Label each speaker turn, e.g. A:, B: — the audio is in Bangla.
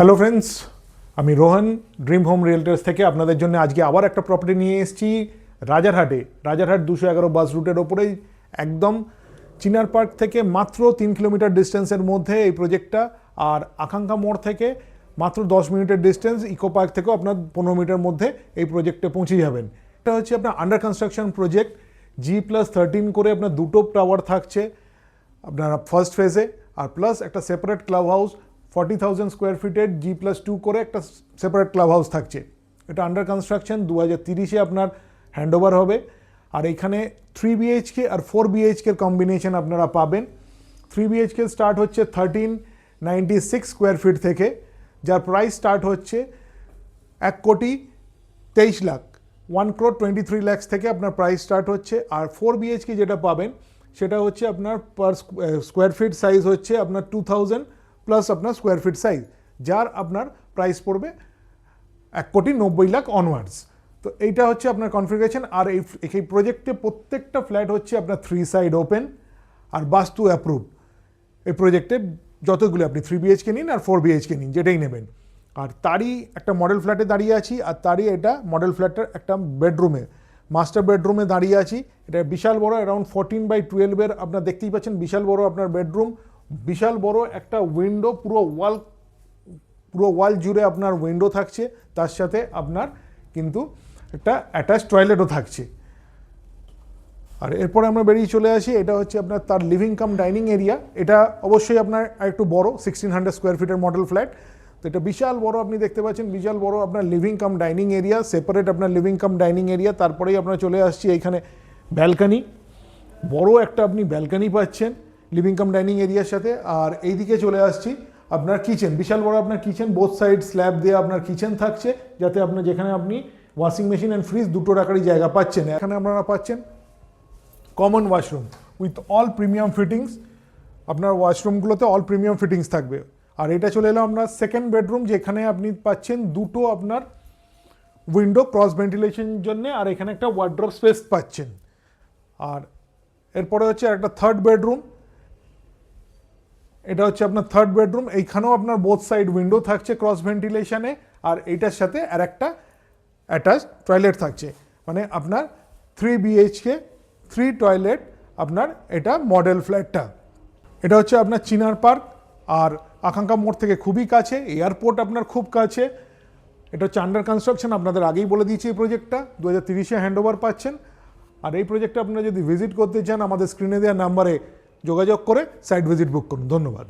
A: হ্যালো ফ্রেন্ডস, আমি রোহন ড্রিম হোম রিয়েলটার্স থেকে আপনাদের জন্য আজকে আবার একটা প্রপার্টি নিয়ে এসেছি রাজারহাটে। রাজারহাট 211 বাস রুটের ওপরেই একদম চিনার পার্ক থেকে মাত্র 3 কিলোমিটার ডিস্টেন্সের মধ্যে এই প্রজেক্টটা। আর আকাঙ্ক্ষা মোড় থেকে মাত্র 10 মিনিটের ডিস্টেন্স, ইকো পার্ক থেকেও আপনার 15 মিনিটের মধ্যে এই প্রজেক্টে পৌঁছে যাবেন। এটা হচ্ছে আপনার আন্ডার কনস্ট্রাকশন প্রজেক্ট, G+13 করে আপনার দুটো টাওয়ার থাকছে আপনার ফার্স্ট ফেজে, আর প্লাস একটা সেপারেট ক্লাব হাউস 40,000 স্কোয়ার ফিটের G+2 করে একটা সেপারেট ক্লাব হাউস থাকছে। এটা আন্ডার কনস্ট্রাকশন, 2030-এ আপনার হ্যান্ডওভার হবে। আর এখানে 3 BHK আর 4 BHK কম্বিনেশন আপনারা পাবেন। 3 BHK স্টার্ট হচ্ছে 1396 স্কোয়ার ফিট থেকে, যার প্রাইস স্টার্ট হচ্ছে 1,23 লাখ 1,23 লাখ থেকে আপনার প্রাইস স্টার্ট হচ্ছে। আর 4 BHK যেটা পাবেন সেটা হচ্ছে আপনার পার স্কোয়ার ফিট সাইজ হচ্ছে আপনার 2000 প্লাস আপনার স্কোয়ার ফিট সাইজ, যার আপনার প্রাইস পড়বে 1,90 লাখ অনওয়ার্ডস। তো এইটা হচ্ছে আপনার কনফিগারেশন। আর এই প্রজেক্টে প্রত্যেকটা ফ্ল্যাট হচ্ছে আপনার 3 সাইড ওপেন আর বাস্তু অ্যাপ্রুভ। এই প্রজেক্টে যতগুলো আপনি 3 BHK নিন আর 4 BHK নিন, যেটাই নেবেন। আর তারই একটা মডেল ফ্ল্যাটে দাঁড়িয়ে আছি, আর তারই এটা মডেল ফ্ল্যাটের একটা বেডরুমে, মাস্টার বেডরুমে দাঁড়িয়ে আছি। এটা বিশাল বড়, অ্যারাউন্ড 14/12 আপনার দেখতেই পাচ্ছেন, বিশাল বড় আপনার বেডরুম, বিশাল বড় একটা উইন্ডো, পুরো ওয়াল জুড়ে আপনার উইন্ডো থাকছে। তার সাথে আপনার কিন্তু একটা অ্যাটাচ টয়লেটও থাকছে। আর এরপরে আমরা বেরিয়ে চলে আসি, এটা হচ্ছে আপনার তার লিভিং কাম ডাইনিং এরিয়া। এটা অবশ্যই আপনার একটু বড়, 1600 স্কোয়ার ফিটের মডেল ফ্ল্যাট। তো এটা বিশাল বড়, আপনি দেখতে পাচ্ছেন বিশাল বড় আপনার living cum dining area, separate আপনার লিভিং কাম ডাইনিং এরিয়া। তারপরেই আপনার চলে আসছি এইখানে ব্যালকানি, বড় একটা আপনি ব্যালকানি পাচ্ছেন লিভিং কাম ডাইনিং এরিয়ার সাথে। আর এইদিকে চলে আসছি আপনার কিচেন, বিশাল বড় আপনার কিচেন, বোথ সাইড স্ল্যাব দিয়ে আপনার কিচেন থাকছে, যাতে আপনার যেখানে আপনি ওয়াশিং মেশিন অ্যান্ড ফ্রিজ দুটো রাখারই জায়গা পাচ্ছেন। এখানে আপনারা পাচ্ছেন common washroom with all premium fittings. আপনার ওয়াশরুমগুলোতে অল প্রিমিয়াম ফিটিংস থাকবে। আর এটা চলে এলো আপনার সেকেন্ড বেডরুম, যেখানে আপনি পাচ্ছেন দুটো আপনার উইন্ডো ক্রস ভেন্টিলেশনের জন্য, আর এখানে একটা ওয়ার্ড্রপ স্পেস পাচ্ছেন। আর এরপরে হচ্ছে একটা থার্ড বেডরুম, এটা হচ্ছে আপনার থার্ড বেডরুম। এইখানেও আপনার বোথ সাইড উইন্ডো থাকছে ক্রস ভেন্টিলেশনে, আর এইটার সাথে আর একটা অ্যাটাচ টয়লেট থাকছে। মানে আপনার 3 BHK 3 টয়লেট আপনার এটা মডেল ফ্ল্যাটটা। এটা হচ্ছে আপনার চিনার পার্ক আর আকাঙ্ক্ষা মোড় থেকে খুবই কাছে, এয়ারপোর্ট আপনার খুব কাছে। এটা হচ্ছে আন্ডার কনস্ট্রাকশন, আপনাদের আগেই বলে দিয়েছি। এই প্রজেক্টটা 2030-এ হ্যান্ডওভার পাচ্ছেন। আর এই প্রজেক্টটা আপনারা যদি ভিজিট করতে চান, আমাদের স্ক্রিনে দেওয়া নাম্বারে যোগাযোগ করে সাইট ভিজিট বুক করুন। ধন্যবাদ।